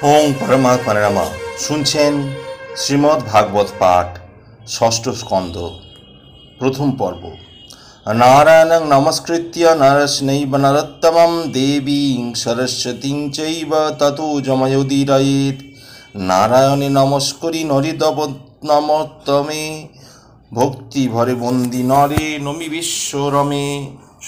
ওং পরমাত্মনে নমঃ। শুনছেন শ্রীমদ্ ভাগবত পাঠ, ষষ্ঠ স্কন্ধ, প্রথম পর্ব। নারায়ণং নমস্কৃত্য নরস্নৈব নরোত্তমং দেবীং সরস্বতীং চৈব ততো জময়োদীরয়েৎ। নারায়ণে নমস্করি নরিদবনমোত্তমে, ভক্তি ভরে বন্দি নরে নমি বিশ্বরমে।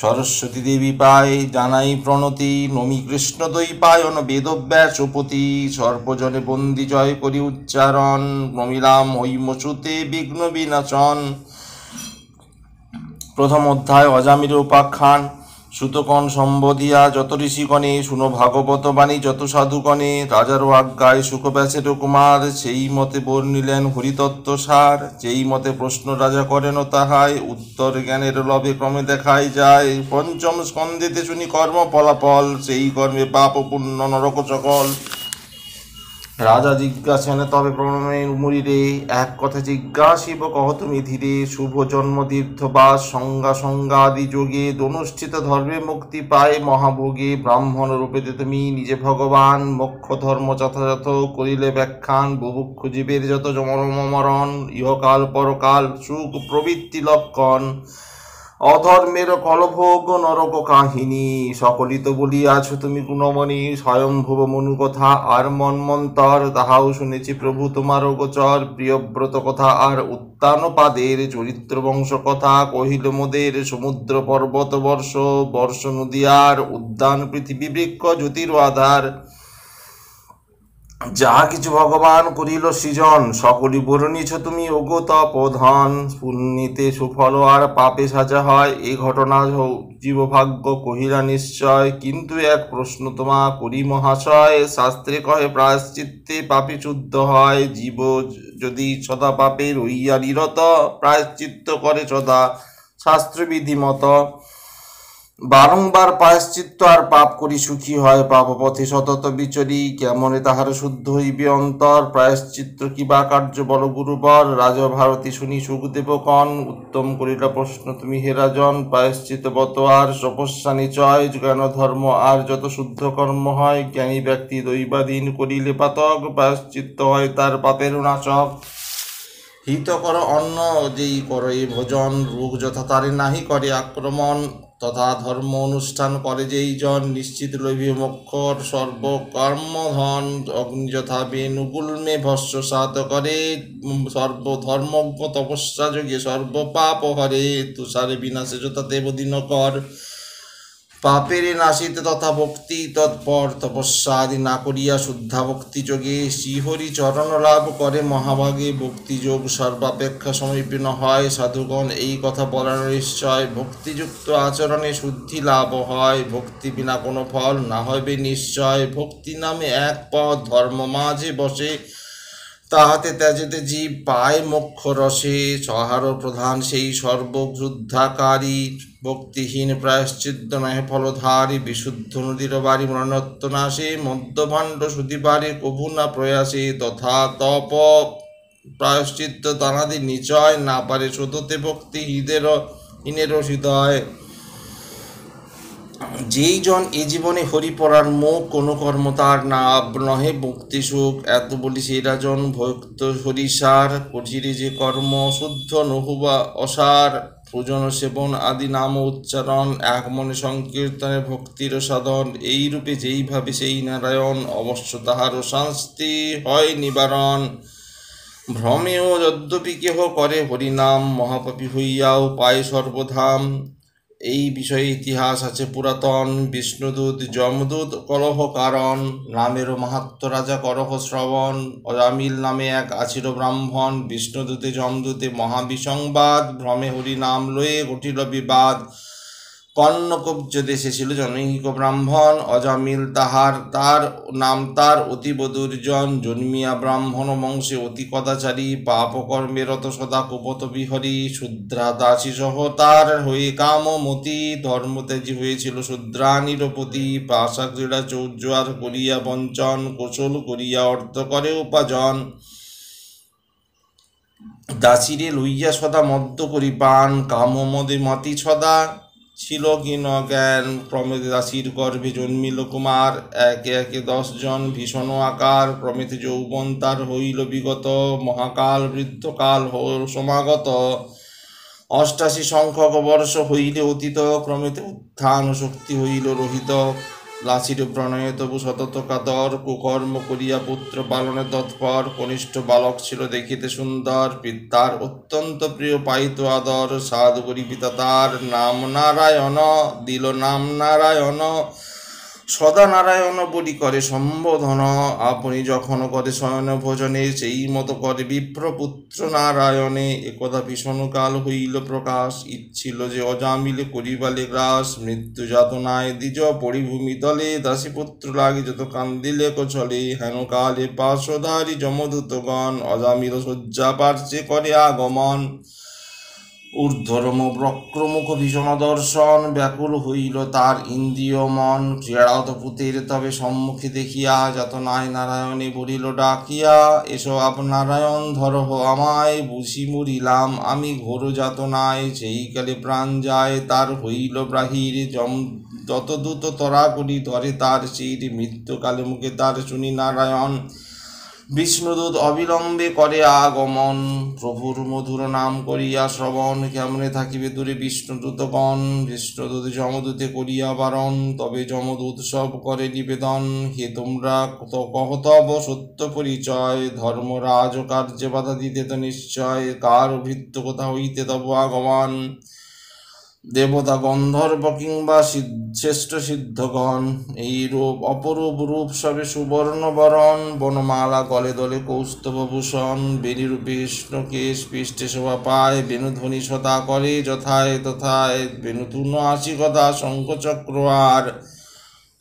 সরস্বতী দেবী পায় জানাই প্রণতি, নমি কৃষ্ণ দ্বৈপায়ন বেদব্যাসপতি। সর্বজনে বন্দি জয় করি উচ্চারণ, নমিলাম হৈমসুতে বিঘ্ন বিনাশন। প্রথম অধ্যায়। অজামিল উপাখ্যান। সুতকণ সম্বোধিয়া যত ঋষিগণে, শুনো ভাগবত বাণী যত সাধুগণে। রাজারও আজ্ঞায় সুখব্যাসের কুমার, সেই মতে বর্ণিলেন হরিতত্ত্ব সার। যেই মতে প্রশ্ন রাজা করেন তাহাই, উত্তর জ্ঞানের লভে ক্রমে দেখাই যায়। পঞ্চম স্কন্ধেতে শুনি কর্ম ফলাফল, সেই কর্মে পাপ পুণ্য নরক সকল। রাজা জিজ্ঞাসেন তবে প্রণমে মুরিরে, এক কথা জিজ্ঞাসিব কহ তুমি ধীরে। শুভ জন্ম তীর্থবাস সংজ্ঞা সংজ্ঞাদি যোগে, অনুষ্ঠিত ধর্মে মুক্তি পায় মহাভোগে। ব্রাহ্মণ রূপেতে তুমি নিজে ভগবান, মোক্ষ ধর্ম যথাযথ করিলে ব্যাখ্যান। বুভুক্ষ জীবের যত জমরম মরণ, ইহকাল পরকাল সুখ প্রবৃত্তি লক্ষণ। অধর্মের কলভোগ নরক কাহিনী, সকলিত বলিয়াছ তুমি গুণমণি। স্বয়ংভুব মনু কথা আর মন্মন্তর, তাহাও শুনেছি প্রভু তোমার গোচর। প্রিয়ব্রত কথা আর উত্তানপাদের, চরিত্র বংশ কথা কহিল মোদের। সমুদ্র পর্বত বর্ষ বর্ষ নদী আর, উদ্যান পৃথিবী বৃক্ষ জ্যোতির আধার। যাহা কিছু ভগবান করিল সৃজন, সকলই বর্ণিছ তুমি ওগো তপোধন। পুণ্যিতে সুফল আর পাপে সাজা হয়, এই ঘটনা জীবভাগ্য কহিলা নিশ্চয়। কিন্তু এক প্রশ্ন তোমা করি মহাশয়, শাস্ত্রে কহে প্রায়শ্চিত্তে পাপী শুদ্ধ হয়। জীব যদি সদা পাপে রইয়া নিরত, প্রায়শ্চিত্ত করে সদা শাস্ত্রবিধি মত। বারংবার প্রায়শ্চিত্ত আর পাপ করি সুখী হয়, পাপ পথে সতত বিচরি। কেমনে তাহার শুদ্ধ হইবে অন্তর, প্রায়শ্চিত্ত কিবা কার্য বল গুরুবর। রাজা ভারতী শুনি সুখদেব কন, উত্তম করিলা প্রশ্ন তুমি হে রাজন। প্রায়শ্চিত্ত বত আর তপস্যা নিচয়, জ্ঞান ধর্ম আর যত শুদ্ধ কর্ম হয়। জ্ঞানী ব্যক্তি দৈবাধীন করিলে পাতক, প্রায়শ্চিত্ত হয় তার পাপের নাশক। হিত কর অন্ন যেই করে ভোজন, রোগ যথা তারে নাহি করে আক্রমণ। তথা ধর্ম অনুষ্ঠান করে যেই জন, নিশ্চিত লইবে মোক্ষর সর্বকর্মধন। অগ্নি যথা বেণুগুল্মে ভস্য সাত করে, সর্বধর্মজ্ঞ তপস্যা যোগে সর্বপাপ হরে। তুষারে বিনাশে যথা দেবদিন কর, পাপেরে নাশিতে তথা ভক্তি তৎপর। তপস্যা আদি না করিয়া শুদ্ধা ভক্তি যোগে, শ্রীহরি চরণ লাভ করে মহাভাগে। ভক্তি যোগ সর্বাপেক্ষা সমীপীন হয়, সাধুগণ এই কথা বলার নিশ্চয়। ভক্তিযুক্ত আচরণে শুদ্ধি লাভ হয়, ভক্তি বিনা কোনো ফল না হইবে নিশ্চয়। ভক্তি নামে এক পথ ধর্ম মাঝে বসে, তাহাতে ত্যাজেতে জীব পায় মোক্ষ রসে। সহার প্রধান সেই সর্বযুদ্ধাকারী, ভক্তিহীন প্রায়শ্চিত্ত নহে ফলধারী। বিশুদ্ধ নদীর বাড়ি মরণত্ব নাশে, মদ্যভাণ্ড সুধিবারে কভু না প্রয়াসে। তথা তপ প্রায়শ্চিত্ত তানাদি নিচয়, না পারে শোধতে ভক্তি হীনের হৃদয়। যেই জন এ জীবনে হরি পরার মুখ, কোনো কর্ম তার না নহে মুক্তি সুখ। এত বলি সেই রাজন ভক্ত হরিসার, কঠিরে যে কর্ম শুদ্ধ নহুবা অসার। পূজন সেবন আদি নাম উচ্চারণ, এক মনে সংকীর্তনে ভক্তির সাধন। এই রূপে যেই ভাবে সেই নারায়ণ, অবশ্য তাহারও শাস্তি হয় নিবারণ। ভ্রমেও যদ্যপি কেহ করে হরিনাম, মহাপাপী হইয়াও পায় সর্বধাম। এই বিষয়ে ইতিহাস আছে পুরাতন, বিষ্ণুদূত যমদূত কলহ কারণ। নামেরও মাহাত্ম্য রাজা করহ শ্রবণ, অজামিল নামে এক আছিল ব্রাহ্মণ। বিষ্ণুদূতে যমদূতে মহাবিসংবাদ, ভ্রমে হরি নাম লয়ে ঘটিল বিবাদ। কর্ণকুব্জ দেশে ছিল জনৈক ব্রাহ্মণ, অজামিল তার নাম তার অতীব দুর্জন। জন্মিয়া ব্রাহ্মণ বংশে অতি কদাচারী, পাপ কর্মে রত সদা কুপত বিহরি। শূদ্রা দাসী সহ তার হয়ে কামমতি, ধর্মত্যাজী হয়েছিল শূদ্রানীর প্রতি। পাশা ক্রীড়া চৌর্যার করিয়া বঞ্চন, কৌশল করিয়া অর্থ করে উপার্জন। দাসীরে লইয়া সদা মদ্য করি পান, কামমদে মতি সদা ছিল কি ন জ্ঞান, প্রমেথে দাসীর গর্ভে জন্মিল কুমার, একে একে 10 জন ভীষণ আকার, প্রমেথে যৌবন তার হইল বিগত, মহাকাল বৃদ্ধকাল হল সমাগত, 88 সংখ্যক বর্ষ হইলে অতীত, ক্রমেতে উত্থান শক্তি হইল রহিত, লাসির প্রণয়ে তবু সতত কাতর, কুকর্ম করিয়া পুত্র পালনে তৎপর, কনিষ্ঠ বালক ছিল দেখিতে সুন্দর, পিতার অত্যন্ত প্রিয় পাইত আদর, সাধু করি পিতা তার নাম নারায়ণ, দিল নাম নারায়ণ, সদা নারায়ণ বলি করে সম্বোধন, আপনি যখন করে শয়ন ভোজনে, সেই মতো করে বিপ্রপুত্র নারায়ণে, একদা ভীষণ কাল হইল প্রকাশ, ইচ্ছিল যে অজামিলে করিবালে গ্রাস, মৃত্যু যাতনায় দ্বিজ পরিভূমি তলে, দাসীপুত্র লাগি যত কান্দিলে কচলে, হেন কালে পার্শ্বধারী যমদূতগণ, অজামিল শয্যা পার্শ্বে করে আগমন, ঊর্ধ্বরম বক্রমুখ ভীষণ দর্শন, ব্যাকুল হইল তার ইন্দ্রিয় মন, ক্রীড়াত পুতের তবে সম্মুখে দেখিয়া, যাতনায় নারায়ণে বলিল ডাকিয়া, এসো আপ নারায়ণ ধরহ আমায়, বুঝি মরিলাম আমি ঘোর যাতনায়, সেই কালে প্রাণ যায় তার হইল বাহির, যত দূত তরা করি ধরে তার শির, মৃত্যুকালে মুখে তার শুনি নারায়ণ, বিষ্ণুদূত অবিলম্বে করে আগমন, প্রভুর মধুর নাম করিয়া শ্রবণ, কেমনে থাকিবে দূরে বিষ্ণুদূতগণ, বিষ্ণুদূত যমদূতে করিয়া বারণ, তবে যমদূত সব করে নিবেদন, হে তোমরা কহ তব সত্য পরিচয়, ধর্মরাজ ও কার্যে বাধা দিতে তো নিশ্চয়, কার ভৃত্য কোথা হইতে তব আগমন, দেবতা গন্ধর্ব কিংবা শ্রেষ্ঠ সিদ্ধগণ, এই রূপ অপরূপ রূপ সবে সুবর্ণ বরণ, বনমালা গলে দলে কৌস্তভূষণ, বেণীরূপে কৃষ্ণকেশ পৃষ্ঠে শোভা পায়, বেণুধ্বনি সদা করে যথায় তথায়, বেণুতুন আশিকতা শঙ্খচক্র আর,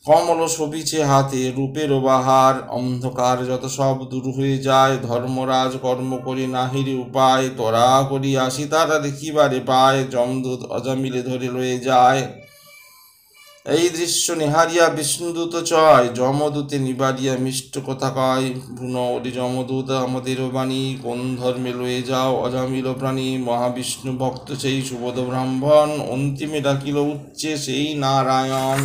কমল শোভিছে হাতে রূপের বাহার, অন্ধকার যত সব দূর হয়ে যায়, ধর্মরাজ কর্ম করি নাহিরে উপায়, তোরা করি আসি তারা দেখিবারে পায়, যমদূত অজামিলে ধরে লয়ে যায়, এই দৃশ্য নিহারিয়া বিষ্ণুদূত চয়, যমদূতে নিবারিয়া মিষ্ট কথা কয়, ভ্রূণ ওরে যমদূত আমাদেরও বাণী, কোন ধর্মে লয়ে যাও অজামিল প্রাণী, মহাবিষ্ণু ভক্ত সেই সুবোধ ব্রাহ্মণ, অন্তিমে ডাকিল উচ্চে সেই নারায়ণ,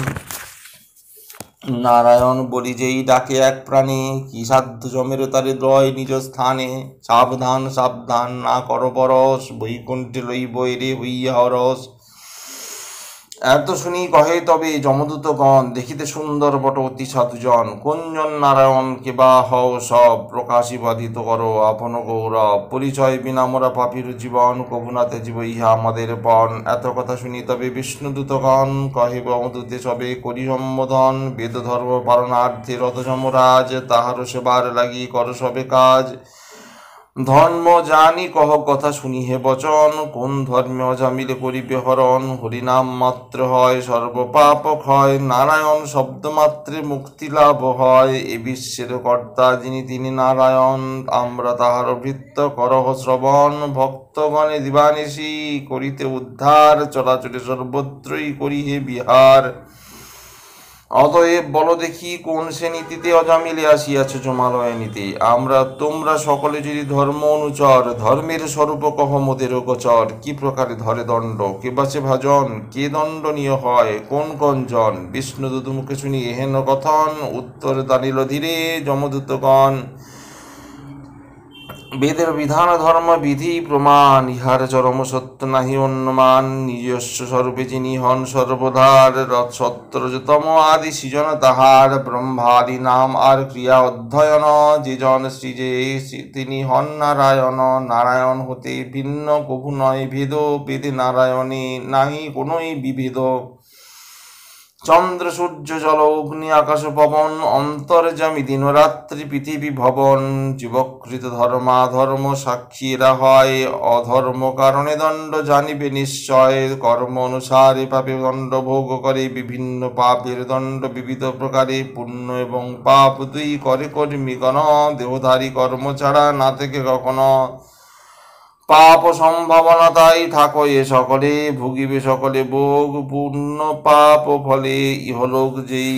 নারায়ণ বলি যেই ডাকে এক প্রাণে, কি সাধ্য জমের তারে দ্রয় নিজ স্থানে, সাবধান সাবধান না কর পরশ, বৈকুণ্ঠে লইব রে হইয়া হরস, এত শুনি কহে তবে যমদূতগণ, দেখিতে সুন্দর বট অতি সাধুজন, কোনজন নারায়ণ কে বা হও সব, প্রকাশী বাধিত করো আপন গৌরব, পরিচয় বিনা মোরা পাপীর জীবন, কবুনাতে জীব ইহা আমাদের পণ, এত কথা শুনি তবে বিষ্ণুদূতগণ, কহে যমদূতে সবে করি সম্বোধন, বেদ ধর্ম পালনার্থে রত যমরাজ, তাহার সেবার লাগি কর সবে কাজ, ধর্ম জানি কহ কথা শুনি হে বচন, কোন ধর্মে অজামিলে করিবে হরণ, হরিনাম মাত্র হয় সর্বপাপ ক্ষয়, নারায়ণ শব্দ মাত্রে মুক্তি লাভ হয়, এ বিশ্বের কর্তা যিনি তিনি নারায়ণ, আমরা তাহার ভৃত্য করহ শ্রবণ, ভক্তগণে দিবানিশি করিতে উদ্ধার, চরাচরে সর্বত্রই করি হে বিহার, অতএব বল দেখি কোন সে নীতিতে অজামিলে আসিয়াছ জমালয় নিতে, আমরা তোমরা সকলে যদি ধর্ম অনুচর, ধর্মের স্বরূপ কহ মোদের গোচর, কি প্রকারে ধরে দণ্ড, কে বাঁচে ভাজন, কে দণ্ডনীয় হয় কোন কঞ্জন, বিষ্ণুদূত মুখে শুনি এহেন কথন, উত্তর দাঁড়িল ধীরে যমদূতগণ, বেদের বিধান ধর্ম বিধি প্রমাণ, ইহার চরম সত্য নাহি অন্যমান, নিজস্ব স্বরূপে যিনি হন সর্বধার, সত্যরজতম আদি সৃজন তাহার, ব্রহ্মাদি নাম আর ক্রিয়া অধ্যয়ন, যে জন সৃজে তিনি হন নারায়ণ, নারায়ণ হতে ভিন্ন কভু নয় ভেদ, বেদে নারায়ণে নাহি কোনোই বিভেদ, চন্দ্র সূর্য জল অগ্নি আকাশ পবন, অন্তর্যামী দিনরাত্রি পৃথিবী ভবন, জীবকৃত ধর্মাধর্ম সাক্ষী এরা হয়, অধর্ম কারণে দণ্ড জানিবে নিশ্চয়, কর্ম অনুসারে পাপে দণ্ড ভোগ করে, বিভিন্ন পাপের দণ্ড বিবিধ প্রকারে, পুণ্য এবং পাপ দুই করে কর্মীগণ, দেহধারী কর্ম ছাড়া না থেকে কখনো, পাপ সম্ভাবনা তাই থাকো এ সকলে, ভুগিবে সকলে ভোগ, পূর্ণ পাপ ফলে, ইহলোক যেই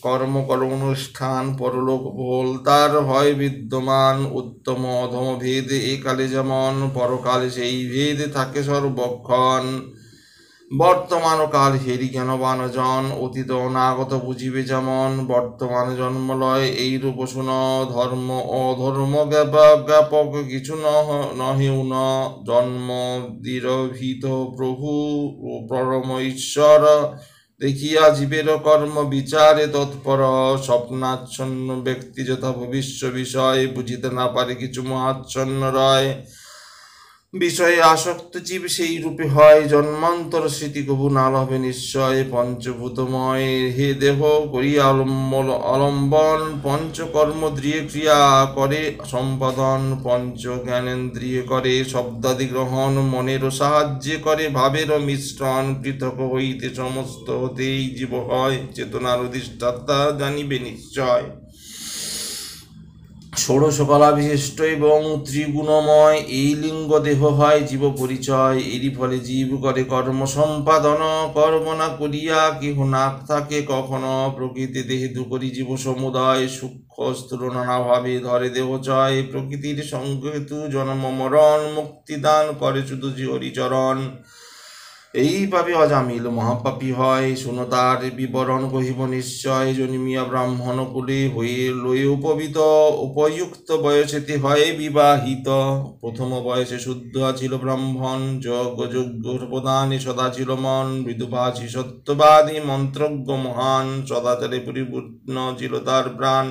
কর্ম কর্ম অনুষ্ঠান, পরলোক ভোল তার হয় বিদ্যমান, উত্তম অধম ভেদ একালে যেমন, পরকালে সেই ভেদ থাকে সর্বক্ষণ, বর্তমান কাল হেরি জ্ঞান বানজন, অতীত অনাগত বুঝিবে যেমন। বর্তমান জন্মলয় এইরূপ শুন, ধর্ম অধর্ম জ্ঞাপক কিছু নহেউ ন। জন্ম দৃঢ়ভীত প্রভু ও পরম ঈশ্বর, দেখিয়া জীবের কর্ম বিচারে তৎপর। স্বপ্নাচ্ছন্ন ব্যক্তি যথা ভবিষ্য বিষয়, বুঝিতে না পারে কিছু মহাচ্ছন্ন রয়। বিষয়ে আসক্ত জীব সেই রূপে হয়, জন্মান্তর স্মৃতি কবু না লভে নিশ্চয়। পঞ্চভূতময় হে দেহ করিয়া অলম্বন, পঞ্চকর্মদ্রিয় ক্রিয়া করে সম্পাদন। পঞ্চ জ্ঞানেন্দ্রিয় করে শব্দাদি গ্রহণ, মনের সাহায্যে করে ভাবের মিশ্রণ। পৃথক হইতে সমস্ত হতেই জীব হয়, চেতনার অধিষ্ঠাতা জানিবে নিশ্চয়। ষোড়শ কলা বিশিষ্ট এবং ত্রিগুণময় এই লিঙ্গ দেহ হয় জীব পরিচয়। এরই ফলে জীব করে কর্ম সম্পাদন, কর্ম না করিয়া কেহ না থাকে কখনো। প্রকৃতি দেহেতু করি জীব সমুদয়, সূক্ষ্ম স্থূল নানাভাবে ধরে দেহ জয়। প্রকৃতির সঙ্গহেতু জন্ম মরণ, মুক্তিদান করে শুধু হরিচরণ। এইভাবে অজামিল মহাপাপী হয়, শুনো তার বিবরণ কহিব নিশ্চয়। জন্মিয়া ব্রাহ্মণ কুলে হয়ে লয়ে উপবিত, উপযুক্ত বয়সেতে হয় বিবাহিত। প্রথম বয়সে শুদ্ধ ছিল ব্রাহ্মণ, যজ্ঞ প্রদানে সদা ছিল মন। মৃদুভাষী সত্যবাদী মন্ত্রজ্ঞ মহান, সদাচারে পরিপূর্ণ ছিল তার প্রাণ।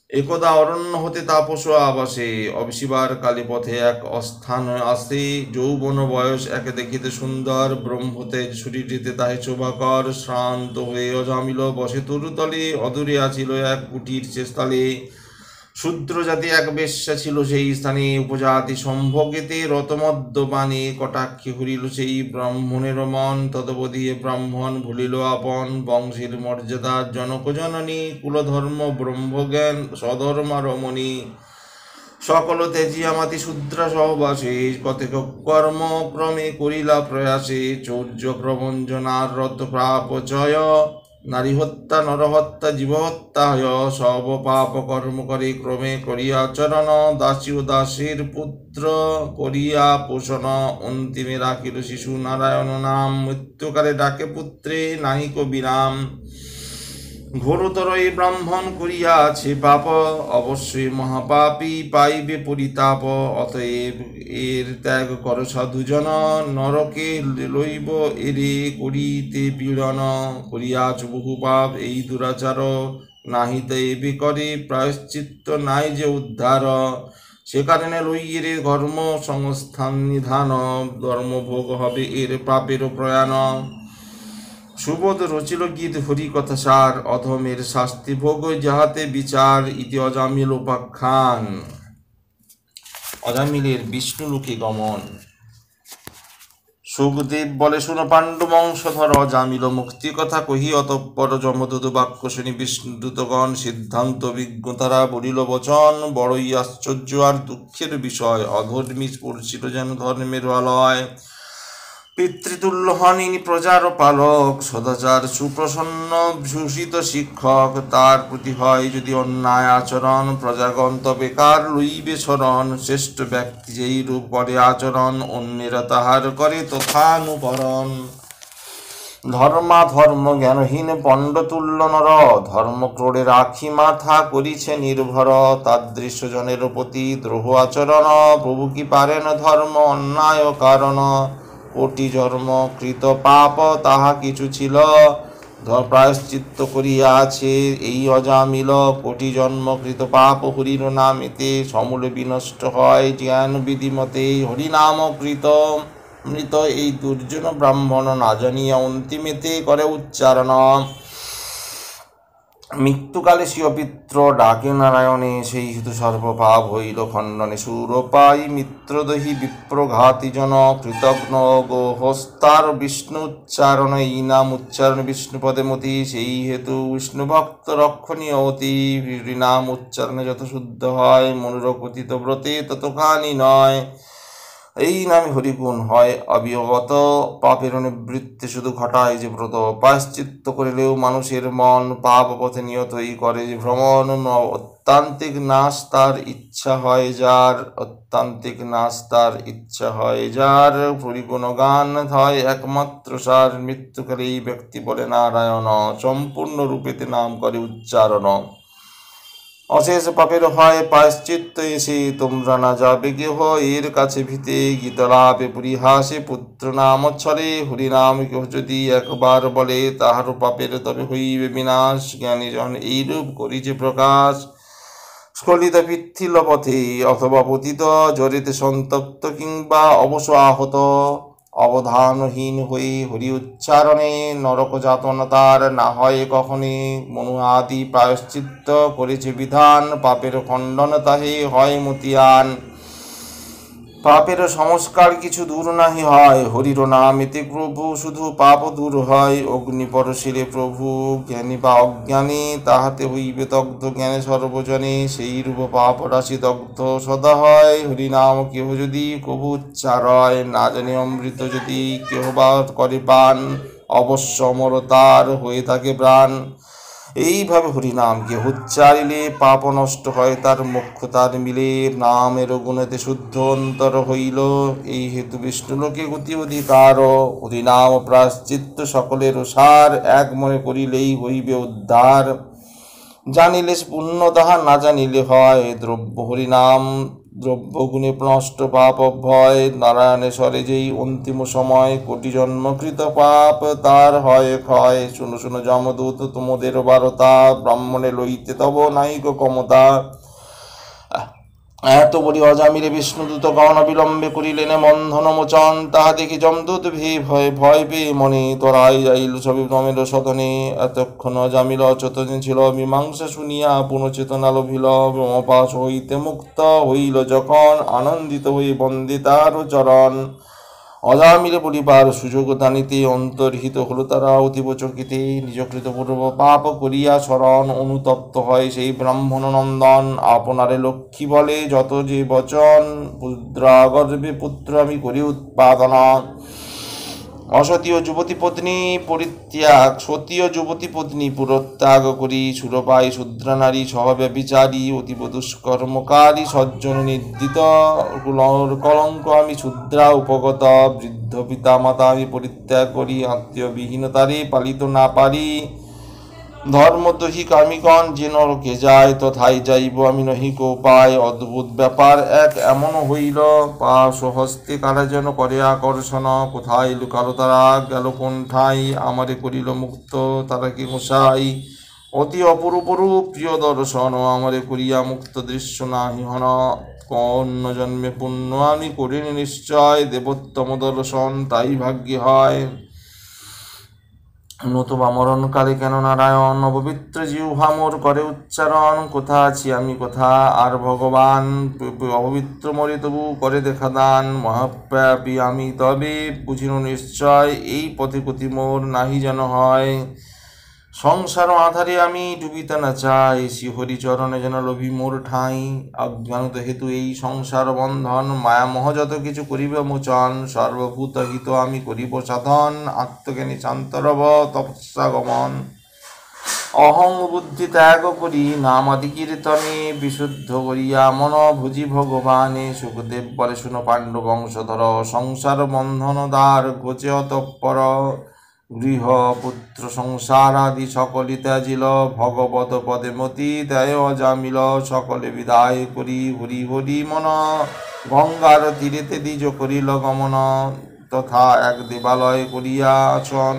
একদা অরণ্য হতে তাপস আবাসে, অবসিবার কালী পথে এক অস্থান আসে। যৌবন বয়স এক দেখিতে সুন্দর, ব্রহ্মতেজ শরীরেতে তাহে শোভাকর। শ্রান্ত হয়ে অজামিল বসে তরুতলে, অদূরে আছিল এক কুটির সে স্থলে। শূদ্র জাতি এক বেশ্যা ছিল সেই স্থানে, উপজাতি সম্ভোগেতে রতমদ্যপানে। কটাক্ষে হরিল সেই ব্রাহ্মণের মন, তদবধিয়ে ব্রাহ্মণ ভুলিল আপন। বংশের মর্যাদা জনক জননী, কুলধর্ম ব্রহ্মজ্ঞান স্বধর্মা রমণী। সকল ত্যাজিয়া মাতি শূদ্রা সহবাসে, কতেক কর্ম ক্রমে করিলা প্রয়াসে। চৌর্য প্রবঞ্চনার রত প্রাপচয়, নারী হত্যা নরহত্যা জীবহত্যা হয়। সব পাপ কর্ম করে ক্রমে করিয়া চরণ, দাসী ও দাসীর পুত্র করিয়া পোষণ। অন্তিমে রাখিল শিশু নারায়ণ নাম, মৃত্যুকালে ডাকে পুত্রে নাহিক বিরাম। ঘোরতর এই ব্রাহ্মণ করিয়াছে পাপ, অবশ্যই মহাপাপী পাইবে পরিতাপ। অতএব এর ত্যাগ কর সাধুজন, নরকে লইব এরে করিতে পীড়ন। করিয়াছ বহু পাপ এই দুরাচার, নাহিতে এবে করে প্রায়শ্চিত্ত নাই যে উদ্ধার। সে কারণে লইয়ের ধর্ম সংস্থান নিধান, ধর্মভোগ হবে এর পাপের প্রয়াণ। সুবোধ রচিল গীত হরি কথা সার, অধমের শাস্তি ভোগ যাহাতে বিচার। ইতি অজামিল উপাখ্যান। অজামিলের বিষ্ণুলোকে গমন। সুখদেব বলে শুনো পাণ্ডু বংশধর, অজামিল মুক্তি কথা কহি অতঃপর। যমদূত বাক্য শুনি বিষ্ণুদূতগণ, সিদ্ধান্ত বিজ্ঞ তারা বলিল বচন। বড়ই আশ্চর্য আর দুঃখের বিষয়, অধর্মী স্পর্শিত যেন ধর্মের আলয়। পিতৃতুল্য হন ইনি প্রজার পালক, সদাচার সুপ্রসন্ন ভূষিত শিক্ষক। তার প্রতি হয় যদি অন্যায় আচরণ, প্রজাগণ তবে কার লইবে শরণ। শ্রেষ্ঠ ব্যক্তি যেই রূপ করে আচরণ, অন্যেরা তাহার করে তথানুকরণ। ধর্ম জ্ঞানহীন পণ্ডতুল্য নর, ধর্ম ক্রোড়ে রাখি মাথা করিছে নির্ভর। তাদৃশ্য জনের প্রতি দ্রোহ আচরণ, প্রভু কি পারেন ধর্ম অন্যায় কারণ। কোটি জন্ম কৃত পাপ তাহা কিছু ছিল, প্রায়শ্চিত্ত করিয়াছে এই অজামিল। কোটি জন্মকৃত পাপ হরির নামেতে, সমূলে বিনষ্ট হয় জ্ঞান বিধিমতে। হরিনাম কৃত মৃত এই দুর্জন ব্রাহ্মণ, না জানিয়া অন্তিমেতে করে উচ্চারণ। মৃত্যুকালে স্বীয় পিত্র ডাকে নারায়ণে, সেই হেতু সর্বপাপ হইল খণ্ডনে। সুরপাই মিত্রদহি বিপ্রঘাতি জন, কৃতজ্ঞ গোহস্তার বিষ্ণু উচ্চারণ। এই নাম উচ্চারণ বিষ্ণুপদে মতি, সেই হেতু বিষ্ণুভক্ত রক্ষণীয় অতি। নাম উচ্চারণে যত শুদ্ধ হয়, মনুর কথিত ব্রতে ততখানি নয়। এই নামে হরিগুণ হয় অবিগত পাপের নিবৃত্তি শুধু ঘটায় যে ব্রত। প্রায়শ্চিত্ত করিলেও মানুষের মন পাপ পথে নিয়তই করে যে ভ্রমণ। অত্যান্তিক নাশ তার ইচ্ছা হয় যার, অত্যান্তিক নাশ তার ইচ্ছা হয় যার। হরিগুণ গান হয় একমাত্র সার, মৃত্যুকালে এই ব্যক্তি বলে নারায়ণ, সম্পূর্ণ রূপেতে নাম করে উচ্চারণ। অশেষ পাপের হয় প্রায়শ্চিত্ত এসে, তোমরা না যাবে কেহ এর কাছে ভিতে। গীতলাপে পরিহাসে পুত্র নাম ছলে, হরিনাম কেহ যদি একবার বলে তাহার পাপের তবে হইবে বিনাশ। জ্ঞানীজন এইরূপ করিছে প্রকাশ, স্খলিত পিথিল পথে অথবা পতিত, জ্বরেতে সন্তপ্ত কিংবা অবশ আহত। অবধানহীন হয়ে হরি উচ্চারণে নরক যাতনা তার না হয় কখনে। মনু আদি প্রায়শ্চিত্ত করেছে বিধান, পাপের খণ্ডন তাহে হয় মতিয়ান। পাপের সংস্কার কিছু দূর নাহি হয়, হরির নামেতে প্রভু শুধু পাপ দূর হয়। অগ্নি পরশিলে প্রভু জ্ঞানী বা অজ্ঞানী, তাহাতে হইবে দগ্ধ জ্ঞানে সর্বজনে। সেই রূপ পাপ রাশি দগ্ধ সদা হয়, হরিনাম কেহ যদি কভু উচ্চারয়। না জানি অমৃত যদি কেহ বা করে পান, অবশ্য অমর তার হয়ে থাকে প্রাণ। এইভাবে হরিনামকে উচ্চারিলে পাপ নষ্ট হয় তার, মোক্ষ তার মিলে। নামের গুণেতে শুদ্ধ অন্তর হইল, এই হেতু বিষ্ণুলোকে গতি অধিকার। হরিনাম প্রায়শ্চিত্ত সকলের সার, এক মনে করিলেই হইবে উদ্ধার। জানিলে পুণ্য তাহা, না জানিলে হয় দ্রব্য। হরিনাম দ্রব্য গুণে নষ্ট পাপ ভয়, নারায়ণেশ্বরে যেই অন্তিম সময় কোটি জন্মকৃত পাপ তার হয় ক্ষয়। শুনো শুনো যমদূত তোমাদের বারতা, ব্রাহ্মণে লইতে তব নাইক ক্ষমতা। এত বলি অজামিলে বিষ্ণুদূত গণ বিলম্বে করিলেন বন্ধন মোচন। তাহা দেখি যমদূত ভয় পেয়ে মনে তরাই যাইল সবে নমের সদনে। এতক্ষণ অজামিল অচেতন ছিল, মীমাংসা শুনিয়া পুনঃচেতনা লভিল। ব্রহ্মপাশ হইতে মুক্ত হইল যখন, আনন্দিত হয়ে বন্দে তার চরণ। অজামিলে বলিবার সুযোগ দানিতে অন্তর্হিত হলো তারা অতীব চকিতে। নিজকৃত পূর্ব পাপ করিয়া শরণ, অনুতপ্ত হয় সেই ব্রাহ্মণ নন্দন। আপনারে লক্ষ্মী বলে যত যে বচন, পুত্রাগর্ভে পুত্র আমি করি উৎপাদনা। অসতীয় যুবতী পত্নী পরিত্যাগ, সতীয় যুবতী পত্নী পুরত্যাগ করি। সুরপাই শূদ্রা নারী সহব্যভিচারী, অতীব দুষ্কর্মকারী সজ্জন নির্দিত। কলঙ্ক আমি শূদ্রা উপগত, বৃদ্ধ পিতা মাতা আমি পরিত্যাগ করি। আত্মীয় বিহীনতারে পালিত না পারি, ধর্মদ্রোহী কামিগণ যে নরকে যায় তথায় যাইব আমি নহিক উপায়। অদ্ভুত ব্যাপার এক এমন হইল, পাশ হস্তে কারা যেন করে আকর্ষণ। কোথায় লুকালো তারা, গেল কোন ঠাই, আমারে করিল মুক্ত তারা কি গোসাই। অতি অপরূপ রূপ প্রিয় দর্শন, আমারে করিয়া মুক্ত দৃশ্য নাহি হন। অন্য জন্মে পুণ্য আমি করিনি নিশ্চয়, দেবোত্তম দর্শন তাই ভাগ্যে হয়। নতুবা মরণকালে কেন নারায়ণ, অপবিত্র জিহ্বা মোর করে উচ্চারণ। কোথা আছি আমি কোথা আর ভগবান, অপবিত্র মরে তবু করে দেখা দান। মহাপ্রাপী আমি তবে বুঝিল নিশ্চয়, এই পথে গতি মোর নাহি যেন হয়। সংসার আধারে আমি ডুবিতে না চাই, শ্রীহরি চরণে যেন লোভী মোর ঠাঁই। অজ্ঞানত হেতু এই সংসার বন্ধন, মায়ামোহ যত কিছু করিবে মোচন। সর্বভূত হিত আমি করিব সাধন, আত্মজ্ঞানী শান্তরব তপস্যা গমন। অহং বুদ্ধি ত্যাগ করি নামাদি কীর্তনে, বিশুদ্ধ করিয়া মন ভুজি ভগবানে। সুখদেব বলে শুনো পাণ্ডু বংশধর, সংসার বন্ধন দ্বার ঘোচে অতঃপর। গৃহ পুত্র সংসার আদি সকলি ত্যাজিল, ভগবত পদে মতি দেয় অজামিল। সকলে বিদায় করি হরি হরি মন, গঙ্গার তীরেতে দ্বিজ করিল গমন। তথা এক দেবালয় করিয়া আচন,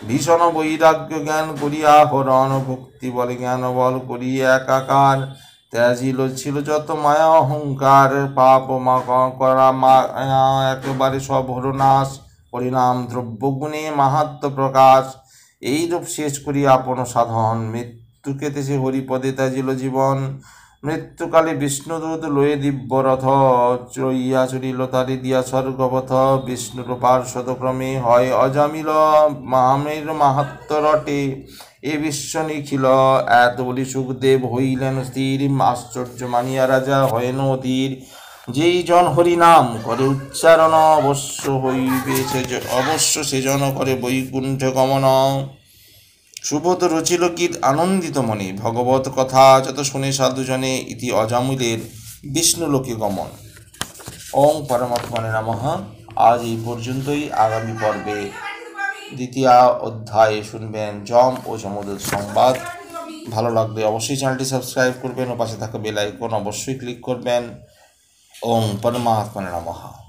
ভীষণ বৈরাগ্য জ্ঞান করিয়া হরণ। ভক্তি বলে জ্ঞান বল করিয়া একাকার, ত্যাজিল ছিল যত মায়া অহংকার। পাপ মা করা মায়া একেবারে সব হল নাশ, পরিণাম দ্রব্য গুণে মাহাত্ম প্রকাশ। এইরূপ শেষ করি আপন সাধন, মৃত্যুকে সে হরিপদে ত্যাজিল জীবন। মৃত্যুকালে বিষ্ণুদূত লয়ে দিব্য রথ, চইয়া চলিল তারি দিয়া স্বর্গপথ। বিষ্ণুর পার্শ্বদক্রমে হয় অজামিল, মামের মাহাত্ম রটে এ বিশ্ব নিখিল। এত বলি সুখদেব হইলেন স্থির, আশ্চর্য মানিয়া রাজা হয়েন অধীর। যেই জন হরি নাম করে উচ্চারণ অবশ্য সেজন করে বৈকুণ্ঠ গমন। সুবোধ রচিল গীত আনন্দিত মনে, ভগবত কথা যত শুনে সাধুজনে, ইতি অজামিলের বিষ্ণুলোকে গমন। ওং পরমাত্মনে নমঃ। আজ এই পর্যন্তই। আগামী পর্বে দ্বিতীয় অধ্যায়ে শুনবেন যম ও যমদূত সংবাদ। ভালো লাগলে অবশ্যই চ্যানেলটি সাবস্ক্রাইব করবেন ও পাশে থাকা বেল আইকন অবশ্যই ক্লিক করবেন। ওং পরমাত্মনে নমঃ।